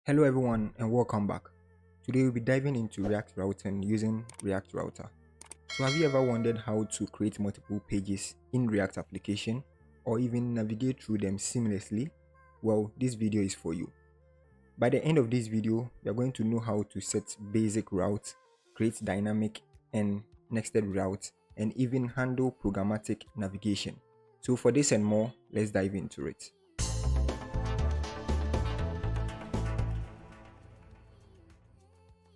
Hello everyone and welcome back. Today we'll be diving into React routing using React Router. So have you ever wondered how to create multiple pages in React application or even navigate through them seamlessly? Well, this video is for you. By the end of this video, you're going to know how to set basic routes, create dynamic and nested routes, and even handle programmatic navigation. So for this and more, let's dive into it.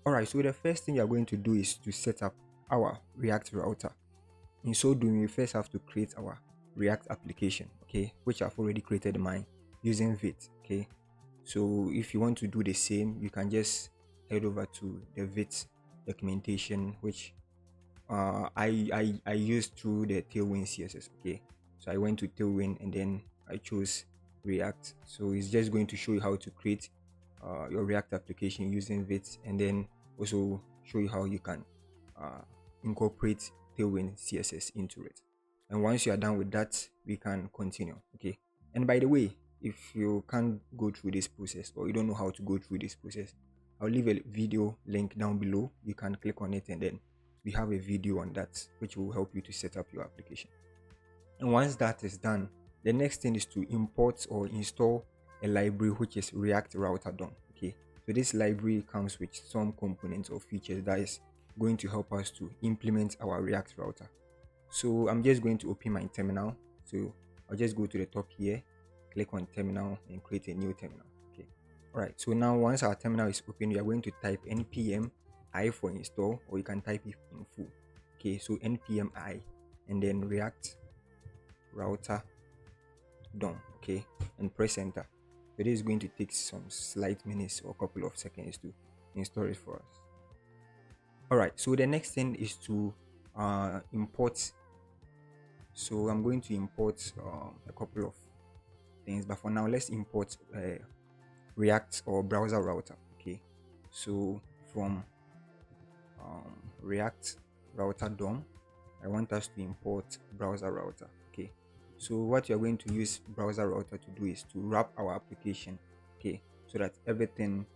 Alright, so the first thing you're going to do is to set up our React router. In so doing, we first have to create our React application, okay, which I've already created mine using Vite, okay. So if you want to do the same, you can just head over to the Vite documentation, which I used through the Tailwind CSS, okay. So I went to Tailwind and then I chose React. So it's just going to show you how to create your React application using Vite, and then also show you how you can uh, incorporate Tailwind CSS into it. And once you are done with that, we can continue. Okay. And by the way, if you can't go through this process or you don't know how to go through this process, I'll leave a video link down below. You can click on it and then we have a video on that which will help you to set up your application. And once that is done, the next thing is to import or install a library which is React Router DOM. Okay, so this library comes with some components or features that is going to help us to implement our React router. So I'm just going to open my terminal. So I'll just go to the top here, click on terminal and create a new terminal. Okay, all right. So now once our terminal is open, we are going to type npm I for install, or you can type it in full. Okay, so npm I and then React router DOM, okay, and press enter. So this is going to take some slight minutes or a couple of seconds to install it for us. All right, so the next thing is to import. So I'm going to import a couple of things, but for now let's import React or browser router. Okay, so from React router DOM, I want us to import browser router. Okay, so what you're going to use browser router to do is to wrap our application, okay, so that everything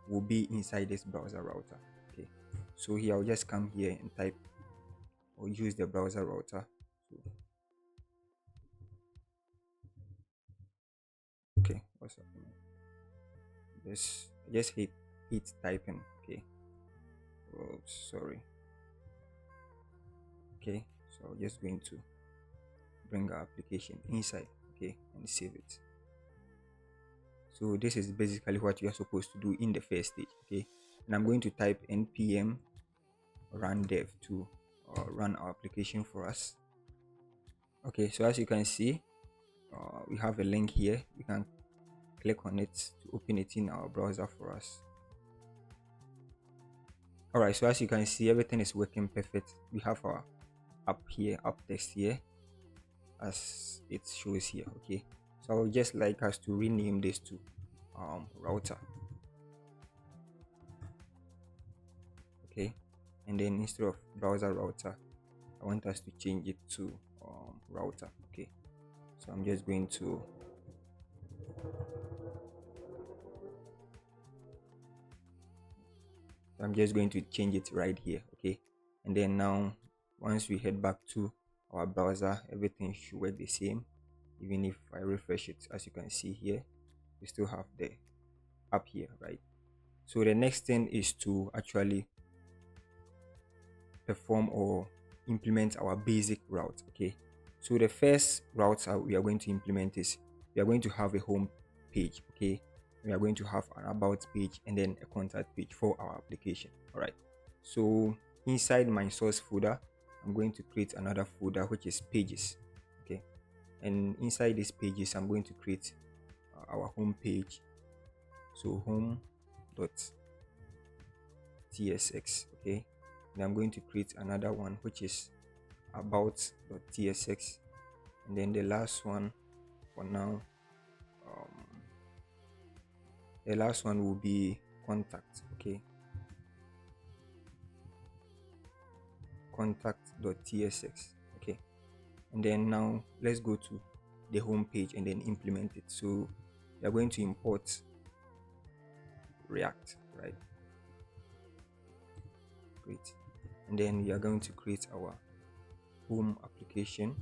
will be inside this browser router. Okay, so here I'll just come here and type or use the browser router. So, okay, what's happening? Just hit typing. Okay, oh sorry. Okay, so I'm just going to bring our application inside, okay, and save it. So this is basically what you are supposed to do in the first stage, okay. And I'm going to type npm run dev to run our application for us. Okay, so as you can see, we have a link here. We can click on it to open it in our browser for us. All right, so as you can see, everything is working perfect. We have our app here, app text here, as it shows here. Okay, so I would just like us to rename this to router. Okay, and then instead of browser router, I want us to change it to router. Okay, so I'm just going to change it right here. Okay, and then now once we head back to our browser, everything should work the same. Even if I refresh it, as you can see here, we still have the app here, right? So the next thing is to actually perform or implement our basic route. Okay, so the first route we are going to implement is we are going to have a home page. Okay, we are going to have an about page and then a contact page for our application. All right, so inside my source folder, I'm going to create another folder which is pages. Okay, and inside these pages I'm going to create our home page. So home.tsx. Okay, and I'm going to create another one which is about.tsx, and then the last one for now, the last one will be contact. Okay, contact.tsx. Okay, and then now let's go to the home page and then implement it. So we are going to import React, right? Great. And then we are going to create our home application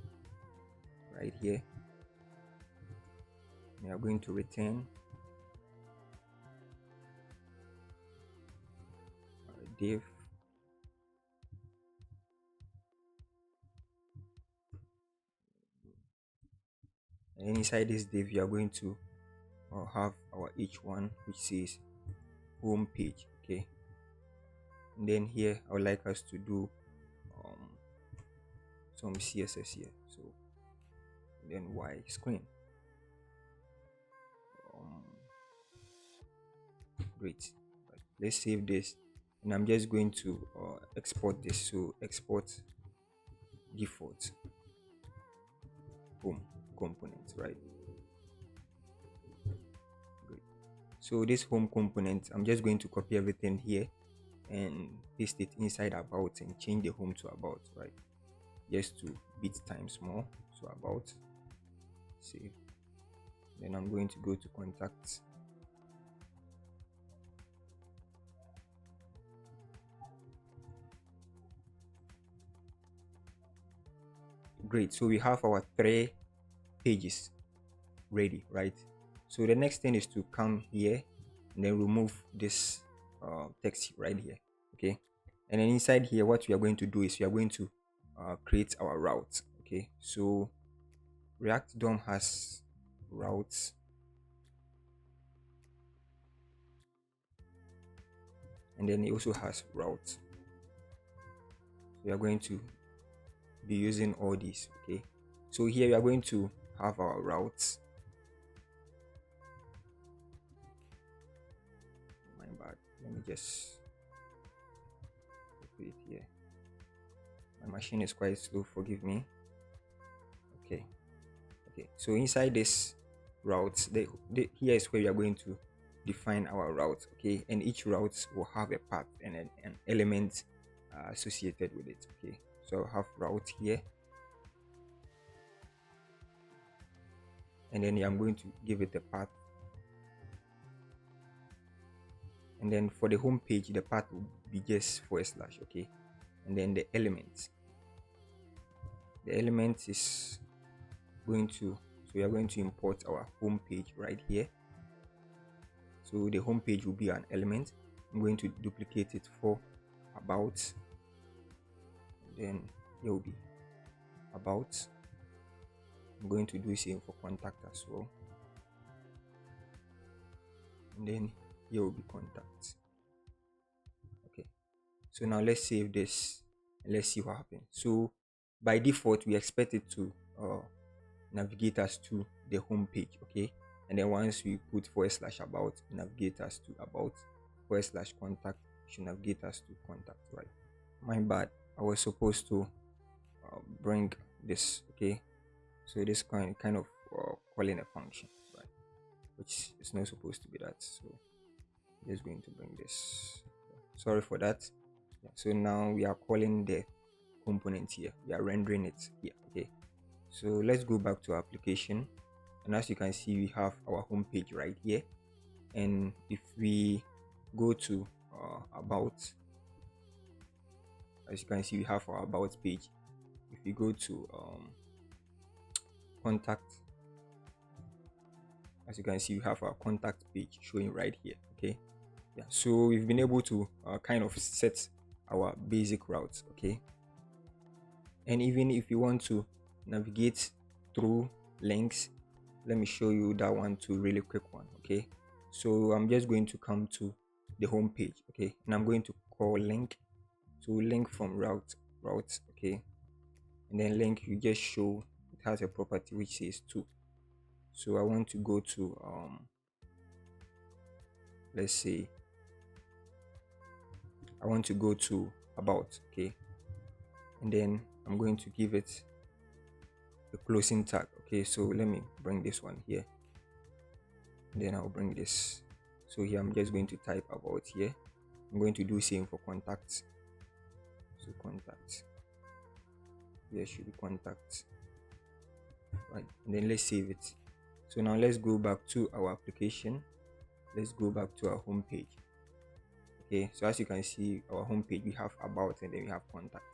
right here. We are going to return div, and inside this div we are going to have our h1, which says home page. Okay, and then here I would like us to do some css here. So then y screen. Great. Right. Let's save this, and I'm just going to export this. So export default home component, right? Great. So this home component, I'm just going to copy everything here and paste it inside about and change the home to about, right? Just to bit times more. So about, save. Then I'm going to go to contacts. Great. So we have our 3 pages ready, right? So the next thing is to come here and then remove this text right here. Okay, and then inside here what we are going to do is we are going to create our route. Okay, so React DOM has routes, and then it also has routes. So we are going to be using all these. Okay, so here we are going to have our routes. My bad, let me just put it here. My machine is quite slow, forgive me. Okay, so inside this routes, here is where we are going to define our route. Okay, and each route will have a path and an element associated with it. Okay, so I'll have route here, and then I'm going to give it a path, and then for the home page the path will be just /. Okay, and then the element is going to, so we are going to import our home page right here. So the home page will be an element. I'm going to duplicate it for about, and then here will be about. I'm going to do the same for contact as well, and then here will be contact. Okay, so now let's save this and let's see what happens. So by default we expect it to navigate us to the home page. Okay, and then once we put / about, navigate us to about, / contact should navigate us to contact, right? My bad, I was supposed to bring this. Okay, so this kind of calling a function, right, which is not supposed to be that. So just going to bring this. Sorry for that. Yeah, so now we are calling the component here, we are rendering it here. Okay, so let's go back to our application, and as you can see we have our home page right here. And if we go to about, as you can see we have our about page. If we go to contact, as you can see we have our contact page showing right here. Okay, yeah, so we've been able to kind of set our basic routes. Okay, and even if you want to navigate through links, let me show you that one too, really quick one. Okay, so I'm just going to come to the home page. Okay, and I'm going to call link. So link from route. Okay, and then link, you just show it has a property which says to. So I want to go to let's say I want to go to about. Okay, and then I'm going to give it a closing tag. Okay, so let me bring this one here, and then I'll bring this. So here I'm just going to type about here. I'm going to do same for contacts. So contact, here should be contact, right? And then let's save it. So now let's go back to our application. let's go back to our home page. Okay, so as you can see, our home page, we have about, and then we have contact.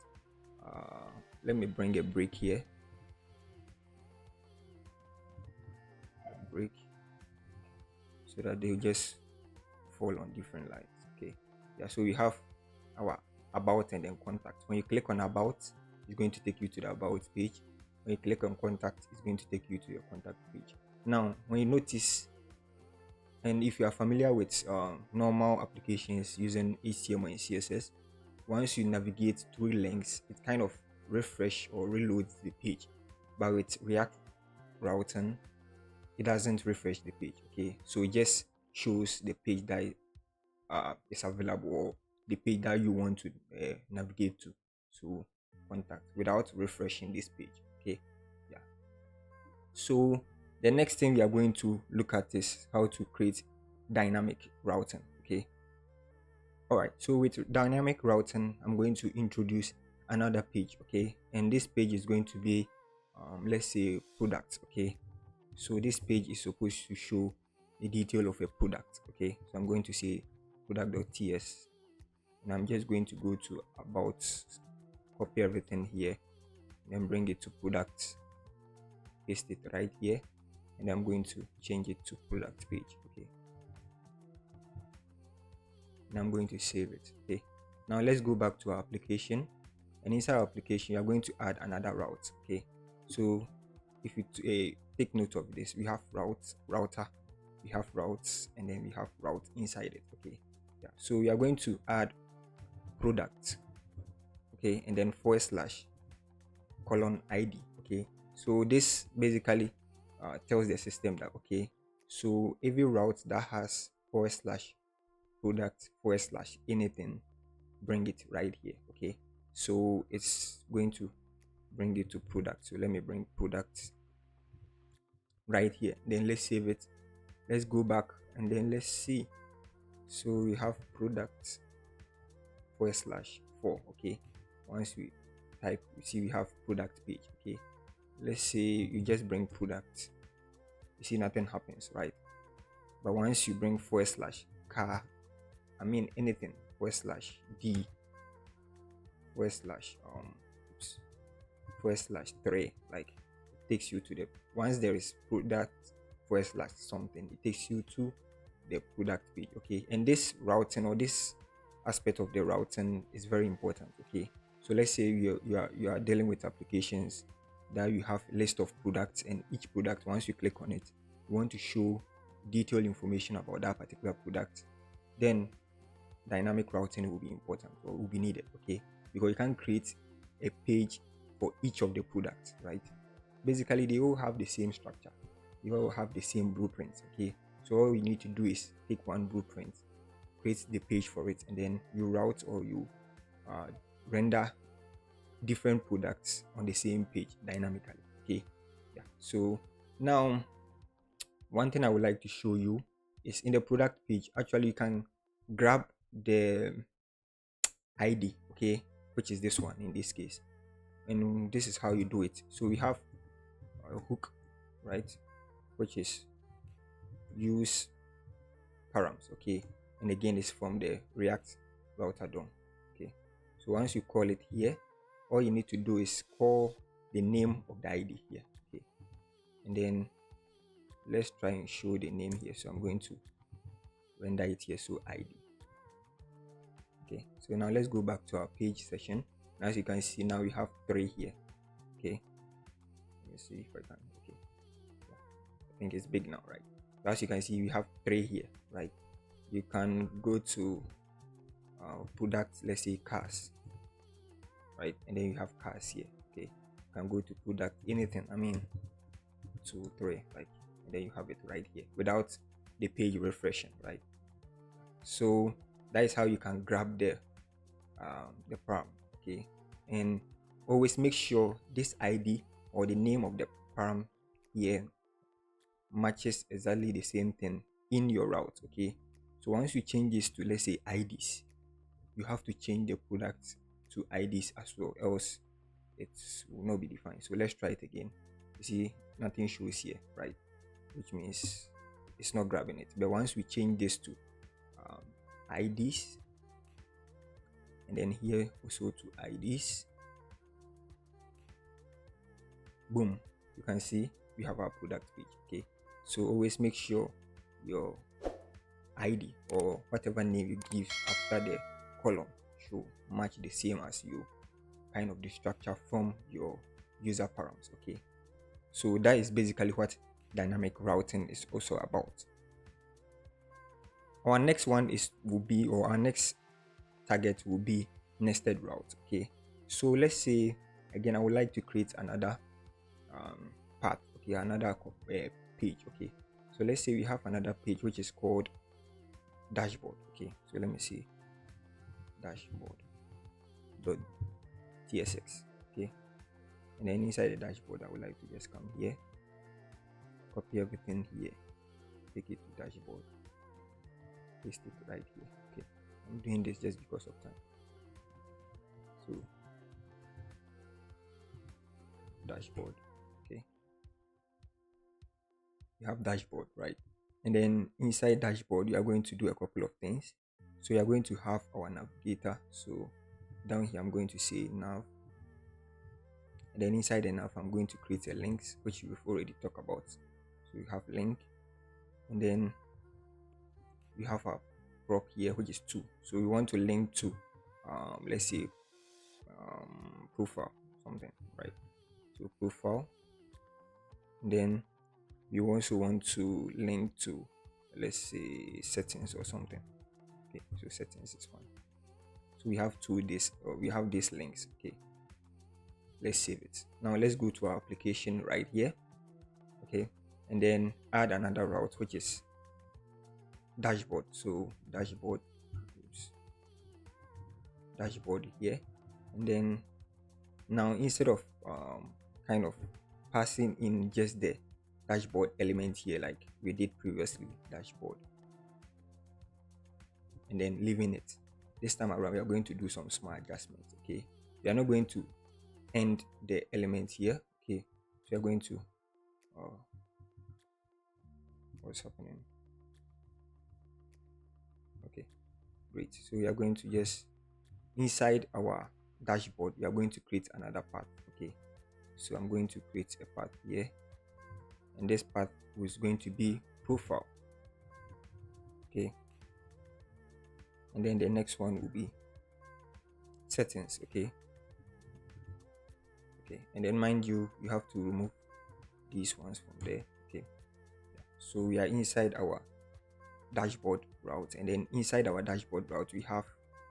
Let me bring a break here. Break, so that they'll just fall on different lines. Okay, yeah, so we have our about and then contact. When you click on about, it's going to take you to the about page. When you click on contact, it's going to take you to your contact page. Now, when you notice, and if you are familiar with normal applications using HTML and CSS, once you navigate through links, it kind of refresh or reloads the page. But with React routing, it doesn't refresh the page. Okay, so it just shows the page that is available, or the page that you want to navigate to contact, without refreshing this page. Okay, yeah. So the next thing we are going to look at is how to create dynamic routing. Okay, all right, so with dynamic routing, I'm going to introduce another page. Okay, and this page is going to be let's say product. Okay, so this page is supposed to show the detail of a product. Okay, so I'm going to say product.ts, and I'm just going to go to about, copy everything here, and then bring it to product, paste it right here, and I'm going to change it to product page. Okay, and I'm going to save it. Okay, now let's go back to our application, and inside our application, you're going to add another route. Okay, so if you take note of this, we have router, we have routes, and then we have route inside it. Okay, yeah, so we are going to add product. Okay, and then /:id. Okay, so this basically tells the system that, okay, so every route that has /product /anything, bring it right here. Okay, so it's going to bring it to product. So let me bring product right here, then let's save it. Let's go back, and then let's see. So we have product /4. Okay, once we type, you see we have product page. Okay, let's say you just bring product, you see nothing happens, right? But once you bring /car, I mean anything, /d, /3, like, it takes you to the, once there is product /something, it takes you to the product page. Okay, and this routing, or this aspect of the routing, is very important. Okay, so let's say you are dealing with applications that you have a list of products, and each product, once you click on it, you want to show detailed information about that particular product, then dynamic routing will be important, or will be needed. Okay, because you can create a page for each of the products, right? Basically, they all have the same structure, they all have the same blueprint. Okay, so all you need to do is take one blueprint, create the page for it, and then you route, or you render different products on the same page dynamically. Okay, yeah. So now, one thing I would like to show you is in the product page, actually you can grab the ID, okay, which is this one in this case, and this is how you do it. So we have a hook, right, which is use params. Okay, and again, it's from the React router DOM. Okay, so once you call it here, all you need to do is call the name of the ID here. Okay, and then let's try and show the name here. So I'm going to render it here, so ID. Okay, so now let's go back to our page session. And as you can see, now we have 3 here. Okay, let me see if I can. Okay, yeah. I think it's big now, right? So as you can see, we have 3 here, right? You can go to product, let's say cars, right? And then you have cars here. Okay, you can go to product anything, I mean 2, 3, like, and then you have it right here without the page refreshing, right? So that is how you can grab the param. Okay, and always make sure this ID, or the name of the param here, matches exactly the same thing in your route. Okay, so once you change this to, let's say, IDs, you have to change the product to IDs as well, else it will not be defined. So let's try it again. You see nothing shows here, right? Which means it's not grabbing it. But once we change this to IDs, and then here also to IDs, boom, you can see we have our product page. Okay, so always make sure your ID or whatever name you give after the column should match the same as you kind of the structure from your user params. Okay, so that is basically what dynamic routing is also about. Our next one our next target will be nested route. Okay, so let's say again I would like to create another path. Okay, another page. Okay, so let's say we have another page which is called dashboard. Okay, so let me see, dashboard.tsx. Okay, and then inside the dashboard I would like to just come here, copy everything here, take it to dashboard, paste it right here. Okay, I'm doing this just because of time. So dashboard. Okay, you have dashboard, right? And then inside dashboard you are going to do a couple of things. So you are going to have our navigator. So down here I'm going to say nav, and then inside the nav I'm going to create a links, which we've already talked about. So you have link, and then we have our proc here, which is 2. So we want to link to let's say profile something, right? So profile, and then we also want to link to, let's say, settings or something. Okay, so settings is fine. So we have we have these links. Okay, let's save it. Now let's go to our application right here. Okay, and then add another route, which is dashboard. So dashboard here, and then now instead of kind of passing in just the dashboard element here like we did previously, dashboard, and then leaving it, this time around we are going to do some small adjustments. Okay, we are not going to end the element here. Okay, so we are going to what's happening? Okay, great. So we are going to just inside our dashboard we are going to create another path. Okay, so I'm going to create a path here, and this path is going to be profile. Okay, and then the next one will be settings. Okay, and then mind you have to remove these ones from there. Okay, so we are inside our dashboard route, and then inside our dashboard route we have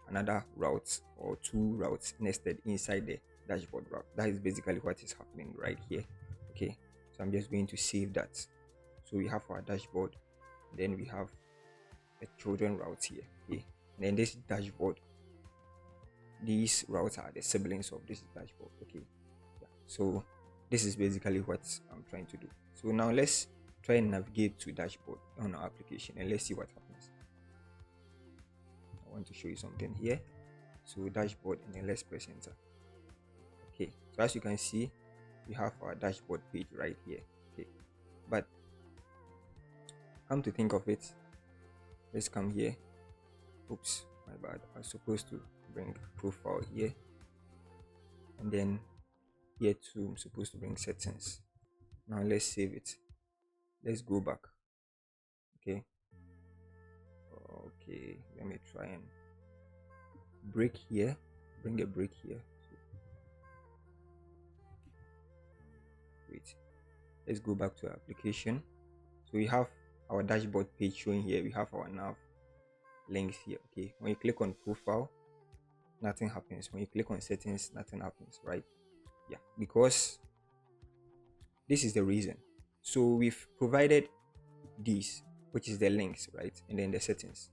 another route or 2 routes nested inside the dashboard route. That is basically what is happening right here. Okay, so I'm just going to save that. So we have our dashboard, then we have a children route here. Okay, and then this dashboard, these routes are the siblings of this dashboard. Okay, yeah. So this is basically what I'm trying to do. So now let's try and navigate to dashboard on our application, and let's see what happens. I want to show you something here. So dashboard, and then let's press enter. Okay, so as you can see we have our dashboard page right here. Okay, but come to think of it, let's come here. Oops, my bad, I was supposed to bring profile here, and then here too I'm supposed to bring settings. Now let's save it, let's go back. Okay, let me try and break here, bring a break here. Wait, let's go back to our application. So we have our dashboard page showing here, we have our nav links here. Okay, when you click on profile nothing happens, when you click on settings nothing happens, right? Yeah, because this is the reason. So we've provided these, which is the links, right, and then the settings,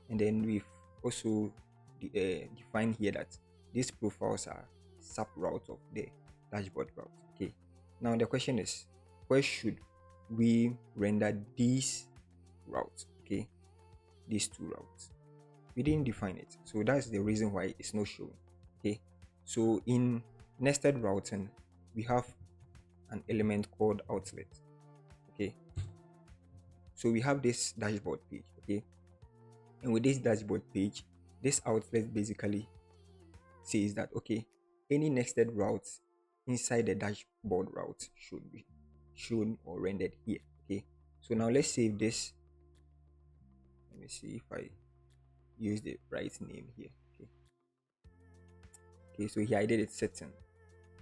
and then we've also defined here that these profiles are sub route of the dashboard route. Okay, now the question is, where should we render these routes? Okay, these 2 routes we didn't define it, so that's the reason why it's not showing. Okay, so in nested routing we have an element called outlet. Okay, So we have this dashboard page, okay, and with this dashboard page, this outlet basically says that, okay, any nested routes inside the dashboard route should be shown or rendered here. Okay, so now let's save this. Let me see if I use the right name here. Okay, so here I did it setting,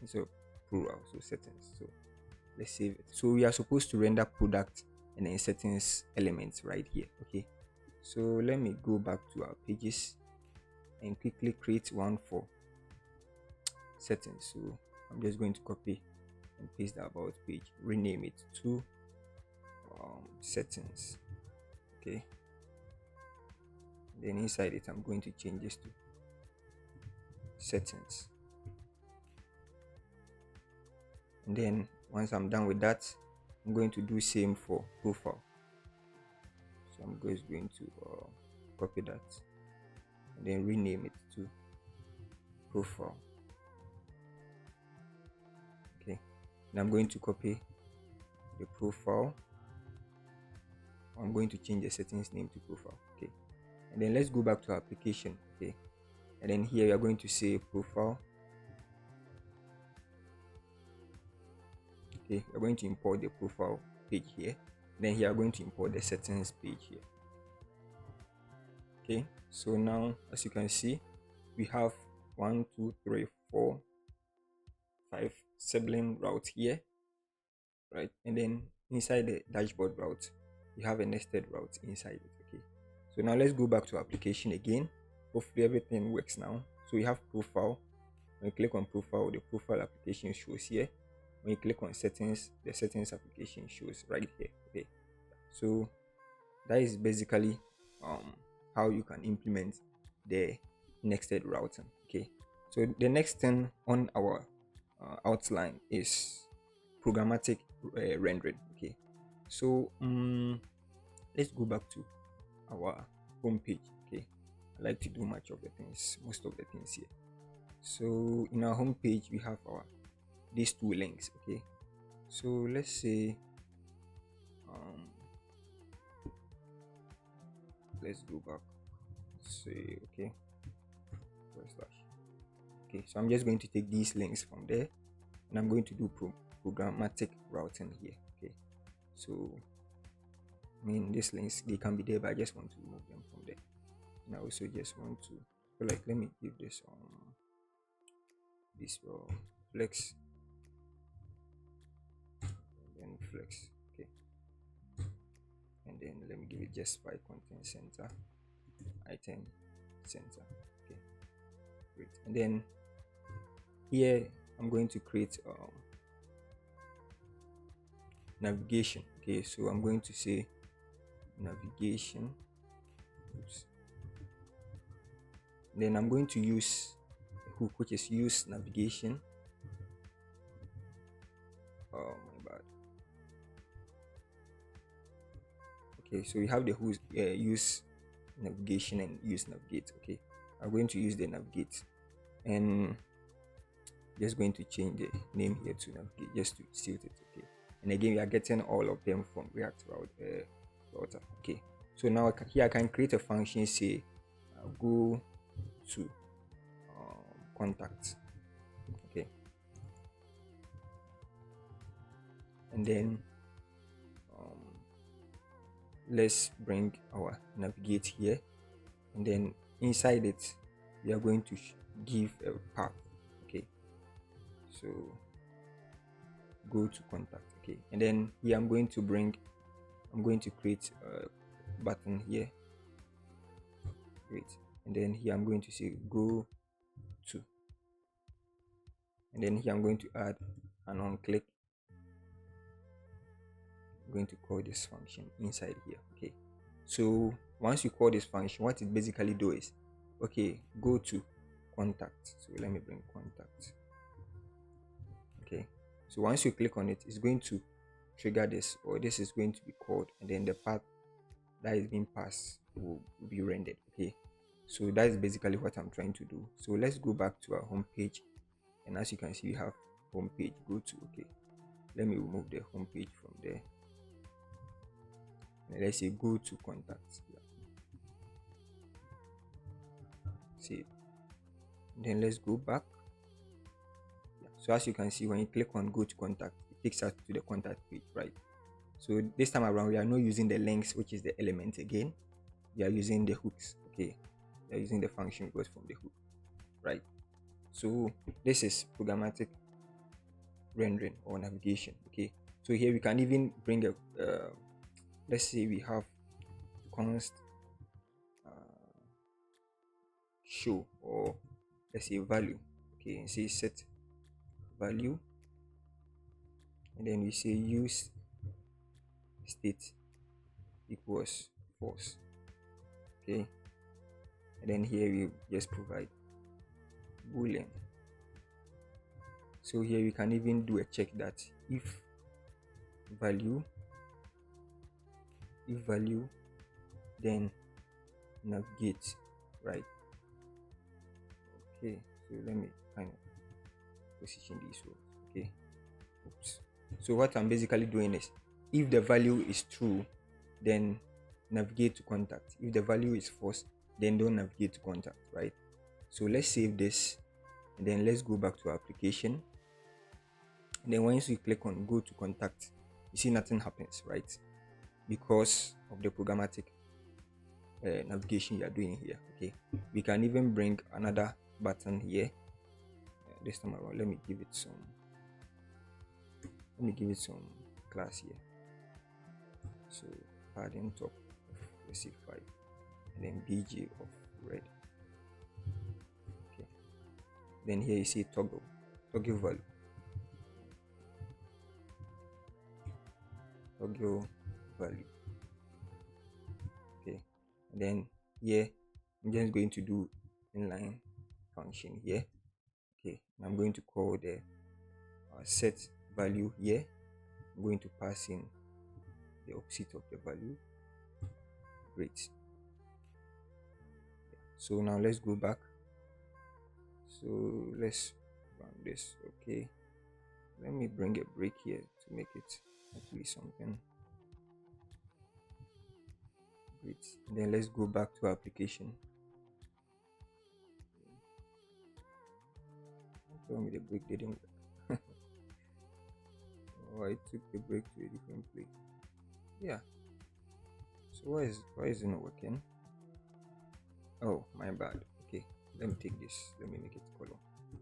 so plural, so settings. So let's save it. So we are supposed to render product and then settings elements right here. Okay, so let me go back to our pages and quickly create one for settings. So I'm just going to copy and paste the about page, rename it to settings. Okay, then inside it I'm going to change this to settings, and then once I'm done with that, I'm going to do same for profile. So I'm just going to copy that and then rename it to profile. Okay, and I'm going to copy the profile. I'm going to change the settings name to profile. Okay, and then let's go back to our application. Okay, and then here we are going to say profile. Okay, we're going to import the profile page here. Then here we're going to import the settings page here. Okay, so now as you can see, we have 1, 2, 3, 4, 5 sibling routes here, right? And then inside the dashboard route, we have a nested route inside it. Okay, so now let's go back to application again. Hopefully everything works now. So we have profile. When you click on profile, the profile application shows here. When you click on settings, the settings application shows right here. Okay, so that is basically how you can implement the nested routing. Okay, so the next thing on our outline is programmatic rendering. Okay, so let's go back to our home page. Okay, I like to do most of the things here. So in our home page, we have these two links. Okay, so let's say let's go back. Say okay, okay, so I'm just going to take these links from there and I'm going to do programmatic routing here. Okay, so I mean these links, they can be there, but I just want to remove them from there. And I also just want to let me give this this flex and then flex. Okay, and then let me give it just by content center, item center. Okay, great. And then here I'm going to create navigation. Okay, so I'm going to say navigation. Oops. Then I'm going to use a hook which is useNavigate. Oh my bad. Okay, so we have the useNavigation and useNavigate. Okay, I'm going to use the navigate and just going to change the name here to navigate just to suit it. Okay, and again we are getting all of them from React router. Okay, so now here I can create a function, say go to contact. Okay, and then let's bring our navigate here, and then inside it we are going to give a path. Okay, so go to contact. Okay, and then here I'm going to create a button here. Great. And then here I'm going to say go to, and then here I'm going to add an on click. I'm going to call this function inside here. Okay, so once you call this function, what it basically do is, okay, go to contact. So let me bring contact. Okay, so once you click on it, it's going to trigger this, or this is going to be called, and then the path that is being passed will be rendered. Okay, so that is basically what I'm trying to do. So let's go back to our home page, and as you can see, we have home page, go to. Okay, let me remove the home page from there. And let's say go to contact. Yeah. See, then let's go back. Yeah. So as you can see, when you click on go to contact, it takes us to the contact page, right? So this time around, we are not using the links, which is the element again. We are using the hooks. Okay, we are using the function goes from the hook, right? So this is programmatic rendering or navigation. Okay, so here we can even bring a let's say we have const show, or let's say value. Okay, and say set value, and then we say use state equals false. Okay, and then here we just provide boolean. So here we can even do a check that if value then navigate, right? Okay, so let me kind of position these words. Okay, oops. So what I'm basically doing is, if the value is true, then navigate to contact. If the value is false, then don't navigate to contact, right? So let's save this, and then let's go back to our application. And then once you click on go to contact, you see nothing happens, right? Because of the programmatic navigation you are doing here. Okay, we can even bring another button here. This time around, let me give it some class here. So padding top of, let's say 5, and then bg of red. Okay, then here you see toggle value, okay, and then here I'm just going to do inline function here. Okay, and I'm going to call the set value here. I'm going to pass in the opposite of the value. Great. So now let's go back. So let's run this. Okay, let me bring a break here to make it actually something. Great. And then let's go back to our application. Tell me the break didn't work. Oh, I took the break to a different place. Yeah. So why is it not working? Oh, my bad. Okay, let me take this. Let me make it color. Okay.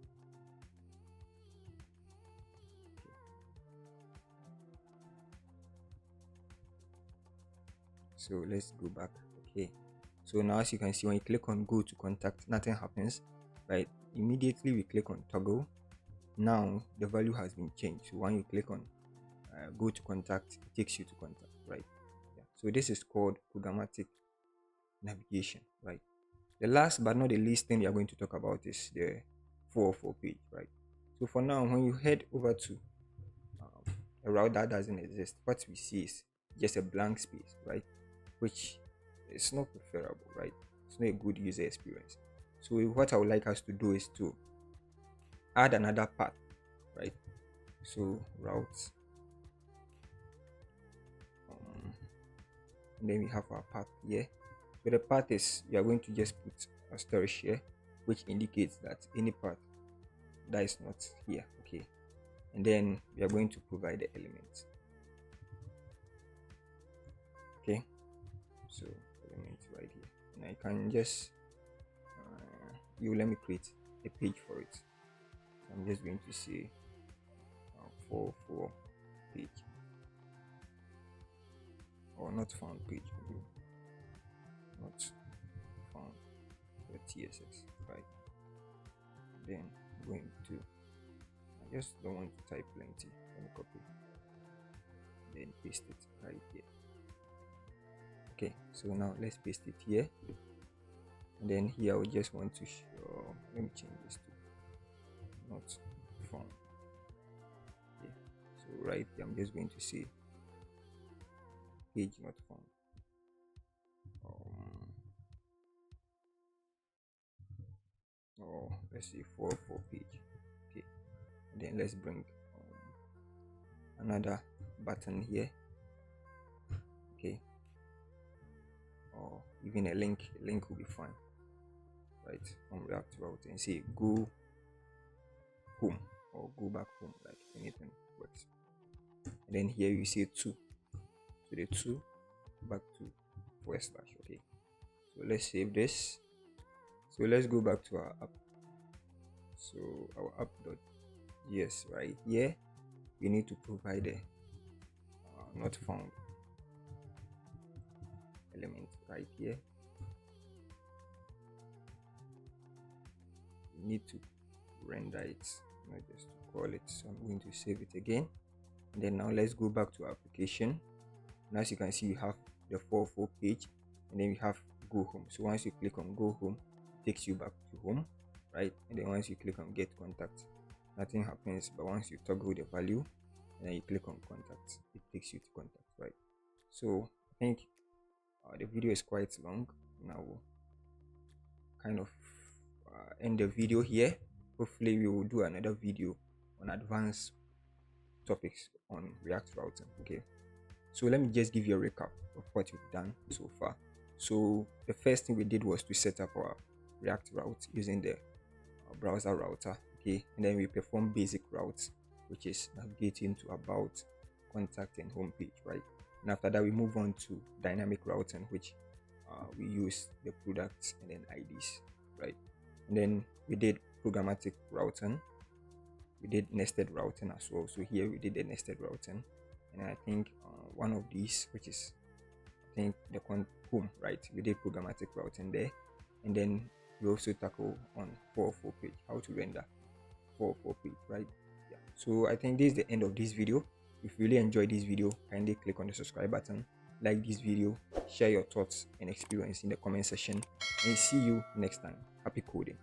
So let's go back. Okay. So now as you can see, when you click on go to contact, nothing happens, right? Immediately we click on toggle. Now the value has been changed. So when you click on go to contact, it takes you to contact, right? Yeah. So this is called programmatic navigation, right? The last but not the least thing we are going to talk about is the 404 page, right? So for now, when you head over to a route that doesn't exist, what we see is just a blank space, right? Which is not preferable, right? It's not a good user experience. So what I would like us to do is to add another path, right? So routes, and then we have our path here. So the path is, we are going to just put a storage here, which indicates that any path that is not here. Okay, and then we are going to provide the elements. Okay, so elements right here, and I can just you let me create a page for it. So I'm just going to say 404 page, or not found page, maybe not found the TSS, right? Then I'm going to, I just don't want to type plenty. Let me copy, then paste it right here. Okay, so now let's paste it here, and then here I just want to show, let me change this to not found. Okay, so right here I'm just going to say page not found. Or let's say 404 page. Okay, and then let's bring another button here. Okay, even a link will be fine, right? From React Router and say go home or go back home, like anything works. And then here you say to, so the to back to /. Okay, so let's save this. So let's go back to our app. So our app.js right here, we need to provide a not found element right here. We need to render it, not just to call it. So I'm going to save it again. And then now let's go back to our application. And as you can see, you have the 404 page, and then we have go home. So once you click on go home, it takes you back to home, right? And then once you click on get contact, nothing happens. But once you toggle the value and then you click on contact, it takes you to contact, right? So I think the video is quite long. Now we'll kind of end the video here. Hopefully we will do another video on advanced topics on React routing. Okay, so let me just give you a recap of what we've done so far. So the first thing we did was to set up our React route using the browser router. Okay, and then we perform basic routes, which is navigating to about, contact, and home page, right? And after that we move on to dynamic routing, which we use the products and then IDs, right? And then we did programmatic routing, we did nested routing as well. So here we did the nested routing, and I think one of these, which is I think the home, right? We did programmatic routing there, and then we also tackle on 404 page, how to render 404 page, right? Yeah. So I think this is the end of this video. If you really enjoyed this video, kindly click on the subscribe button, like this video, share your thoughts and experience in the comment section, and see you next time. Happy coding.